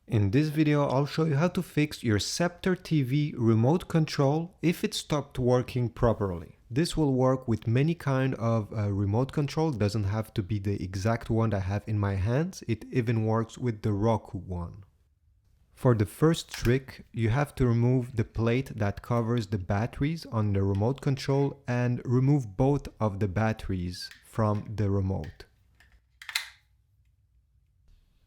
In this video, I'll show you how to fix your Scepter TV remote control if it stopped working properly. This will work with many kind of remote control. It doesn't have to be the exact one I have in my hands. It even works with the Roku one. For the first trick, you have to remove the plate that covers the batteries on the remote control and remove both of the batteries from the remote.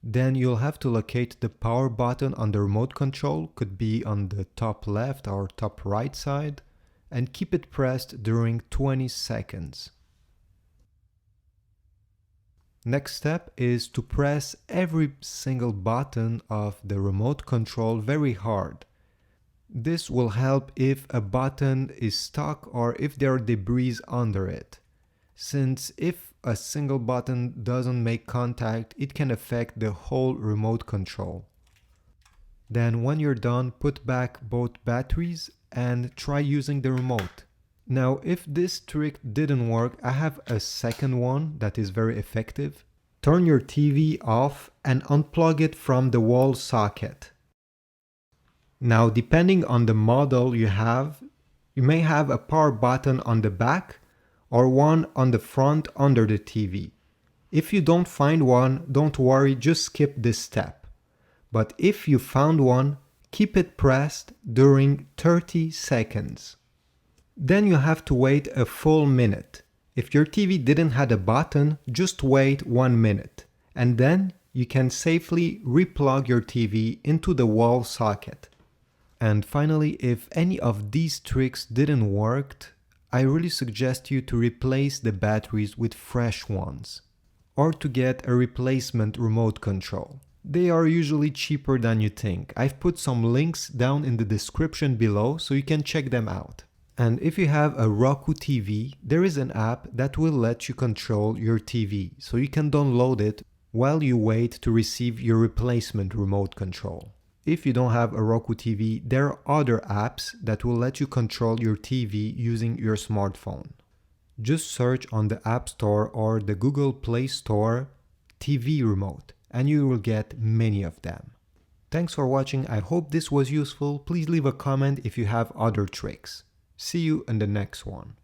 Then you'll have to locate the power button on the remote control, could be on the top left or top right side, and keep it pressed during 20 seconds. Next step is to press every single button of the remote control very hard. This will help if a button is stuck or if there are debris under it, since if a single button doesn't make contact, it can affect the whole remote control. Then when you're done, put back both batteries and try using the remote. Now, if this trick didn't work, I have a second one that is very effective. Turn your TV off and unplug it from the wall socket. Now, depending on the model you have, you may have a power button on the back or one on the front under the TV. If you don't find one, don't worry, just skip this step. But if you found one, keep it pressed during 30 seconds. Then you have to wait a full minute. If your TV didn't have a button, just wait 1 minute. And then you can safely replug your TV into the wall socket. And finally, if any of these tricks didn't work, I really suggest you to replace the batteries with fresh ones, or to get a replacement remote control. They are usually cheaper than you think. I've put some links down in the description below so you can check them out. And if you have a Roku TV, there is an app that will let you control your TV, so you can download it while you wait to receive your replacement remote control. If you don't have a Roku TV, there are other apps that will let you control your TV using your smartphone. Just search on the App Store or the Google Play Store TV remote and you will get many of them. Thanks for watching. I hope this was useful. Please leave a comment if you have other tricks. See you in the next one.